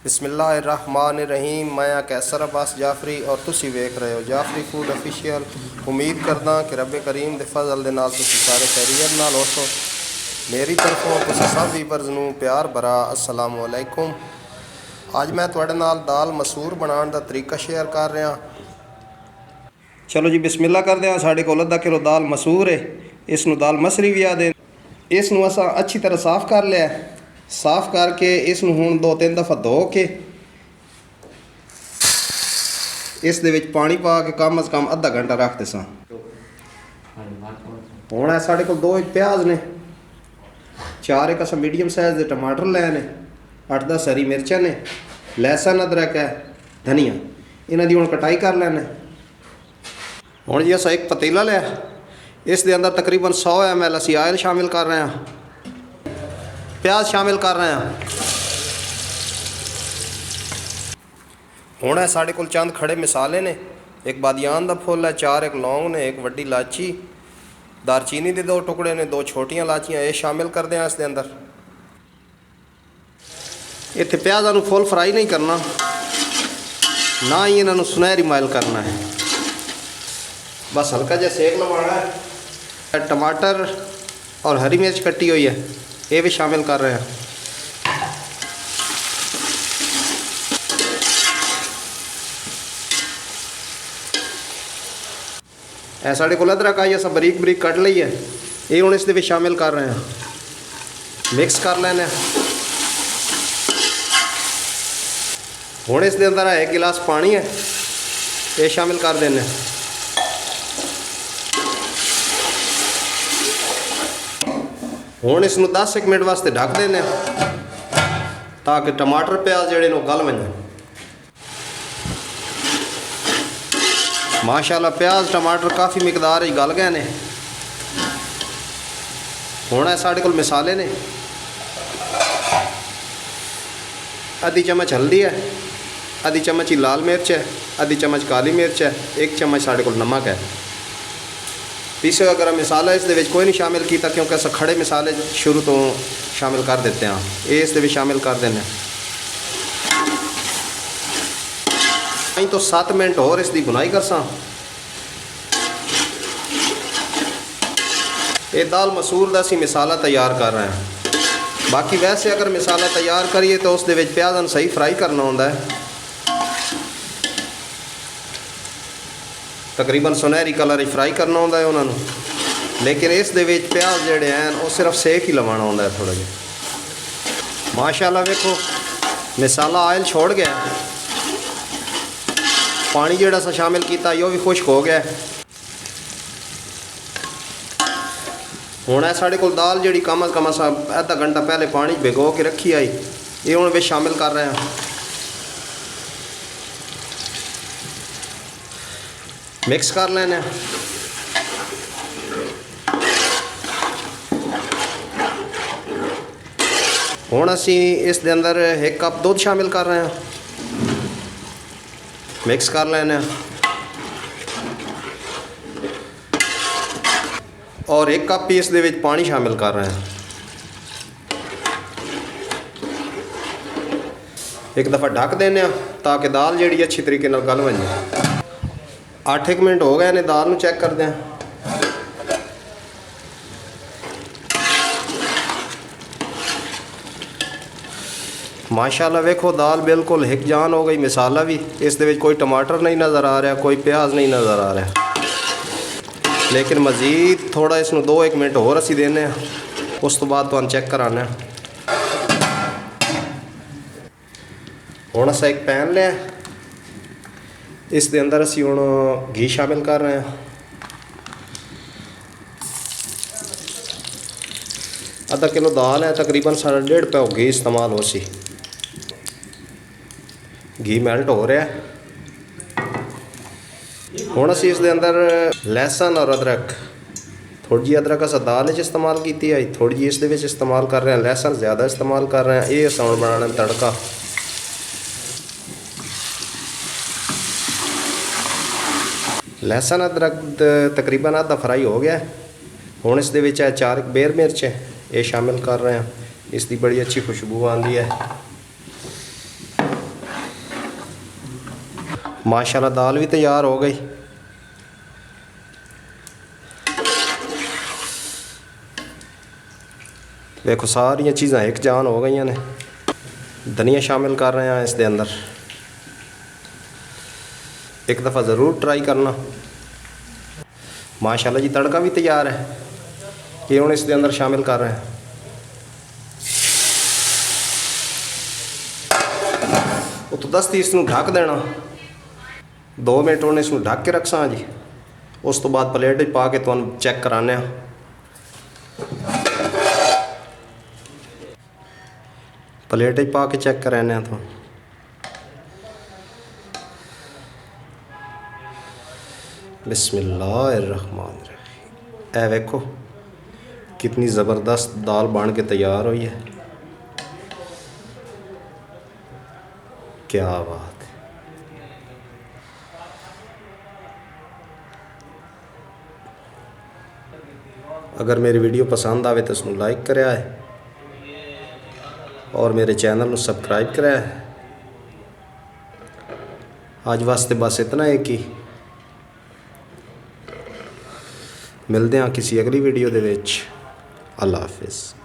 बिस्मिल्लाहिर्रहमानिर्रहीम। मैं कैसर अब्बास जाफरी और तुसी वेख रहे हो जाफरी फूड ऑफिशियल। उम्मीद करदा कि रब करीम दे फजल दे नाल तुसी सारे खैरियत नाल होसो। मेरी तरफों तुसी सब वीवर्स नूं प्यार भरा अस्सलामु अलैकुम। अज मैं तुहाडे नाल दाल मसूर बनाने दा तरीका शेयर कर रहा। चलो जी बिस्मिल्लाह करदे हां। साडे कोल अद्धा किलो दाल मसूर है, इसनूं दाल मसरी भी आखदे। इसनूं असां अच्छी तरह साफ़ कर लिया। साफ़ करके इसनूं हुण 2-3 दफ़ा धो के इस दे विच पानी पा के कम अज़ कम अद्धा घंटा रख देसां। हुण है साडे कोल 2 प्याज ने, 4 एक असां मीडियम साइज़ दे टमाटर लै ने, 8-10 हरी मिर्चां ने, लहसुन अदरक है, धनिया, इन्हां दी हुण कटाई कर लैने। हुण जी असां एक पतीला लिया, इस दे अंदर तकरीबन 100 ml असीं आयल शामिल कर रहे हैं, प्याज शामिल कर रहे हैं। हुण है साडे कोल चंद खड़े मसाले ने, एक बादियान दा फुल है, 4 एक लौंग ने, एक वड्डी इलाची, दारचीनी के 2 टुकड़े ने, 2 छोटियां इलाचियां, ये शामिल कर दें इसके अंदर। इत्थे प्याज़ां नूं फुल फ्राई नहीं करना, ना ही इन्हां नूं सुनहरी माइल करना है, बस हल्का जिहा सेक लवाना है। टमाटर और हरी मिर्च कट्टी हुई है, ये भी शामिल कर रहे हैं। ऐ साढ़े को अदरक आई अस बरीक बरीक कट ली है, ये हुण इस दे विच शामिल कर रहे हैं, मिक्स कर लेने। हुण इस दे अंदर 1 गिलास पानी है, ये शामिल कर देने। हुण इसनूं 10 मिनट वास्ते ढक देने ताकि टमाटर प्याज जिहड़े ने गल वजन। माशाअल्लाह प्याज टमाटर काफ़ी मिकदार गल गए ने। हुण है साढ़े कोल मसाले ने, आधी चम्मच हल्दी है, आधी चम्मच ही लाल मिर्च है, आधी चम्मच काली मिर्च है, 1 चम्मच साढ़े कोल नमक है। पीसे हुआ गरम मसाला इस दे विच कोई नहीं शामिल किया क्योंकि अस खड़े मसाले शुरू तो शामिल कर देते हैं, ये इस दे विच शामिल कर देने। तो 7 मिनट और इसकी बुनाई करसा। ये दाल मसूर का असीं मसाला तैयार कर रहे हैं। बाकी वैसे अगर मसाला तैयार करिए तो उस दे विच प्याज़ां नूं सही फ्राई करना होंदा है, तकरीबन सुनहरी कलर फ्राई करना होंदा है उन्होंने, लेकिन इस दे विच प्याज जिहड़े हैं वो सिर्फ सेक ही लवाना होंदा है थोड़ा जिहा। माशाअल्लाह वेखो मसाला आयल छोड़ गया, पानी जिहड़ा सा शामिल किया वो भी खुश्क हो गया। हुण है साढ़े कोल दाल जिहड़ी कम अज़ कम असां आधा घंटा पहले पानी भिगो के रखी आई, ये हुण विच शामिल कर रहे हैं। मिक्स कर लेने। हुण असी इस दे अंदर 1 कप दूध शामिल कर रहे हैं, मिक्स कर लेने। और 1 कप ही इस दे विच पानी शामिल कर रहे हैं। एक दफ़ा ढक देने ताकि दाल जिहड़ी अच्छी तरीके नाल गल बन जाए। 8 मिनट हो गए ने, दाल नूं चेक करते हैं। माशाअल्लाह वेखो दाल बिल्कुल हिकजान हो गई, मसाला भी इस दे विच कोई टमाटर नहीं नज़र आ रहा, कोई प्याज नहीं नज़र आ रहा, लेकिन मज़ीद थोड़ा इसनूं 2-1 मिनट होर असीं देने, उस तो बाद तुहानूं चेक कराने। हुण असां एक पैन लिया, इस दे अंदर असीं हुण घी शामिल कर रहे हैं। आधा किलो दाल है, तकरीबन 1.5 पाव घी इस्तेमाल हो सी। घी मेल्ट हो रहा है। हुण असीं इस दे अंदर लहसुन और अदरक, थोड़ी जी अदरक असां दाल च इस्तेमाल की है, थोड़ी जी इस दे विच इस्तेमाल कर रहे हैं, लहसुन ज़्यादा इस्तेमाल कर रहे हैं। ये असां हुण बनाना तड़का। लहसुन अदरक तकरीबन आधा फ्राई हो गया। हुण इस दे विच 4 बेर मिर्च ये शामिल कर रहे हैं, इसकी बड़ी अच्छी खुशबू आती है। माशाल्लाह दाल भी तैयार हो गई। देखो सारिया चीज़ां एक जान हो गई ने। धनिया शामिल कर रहे हैं इसके अंदर। एक दफ़ा ज़रूर ट्राई करना। माशाल्लाह जी तड़का भी तैयार है। ये हम इसके अंदर शामिल कर रहे हैं। तो 10 30 ਨੂੰ ढक देना। 2 मिनट ਉਹਨੇ इसनूं ढक के रखसा जी। उस तो बाद प्लेट पा के तुहानूं चेक कराने। प्लेट पा के चेक कराने तो बिस्मिल्लाहिर्रहमानिर्रहीम। ए वेखो कितनी ज़बरदस्त दाल बन के तैयार हुई है। क्या बात है। अगर मेरी वीडियो पसंद आवे तो उसको लाइक करें है और मेरे चैनल को सब्सक्राइब करें है। आज वास्ते बस इतना है कि मिलते हैं किसी अगली वीडियो दे विच। अल्लाह हाफिज़।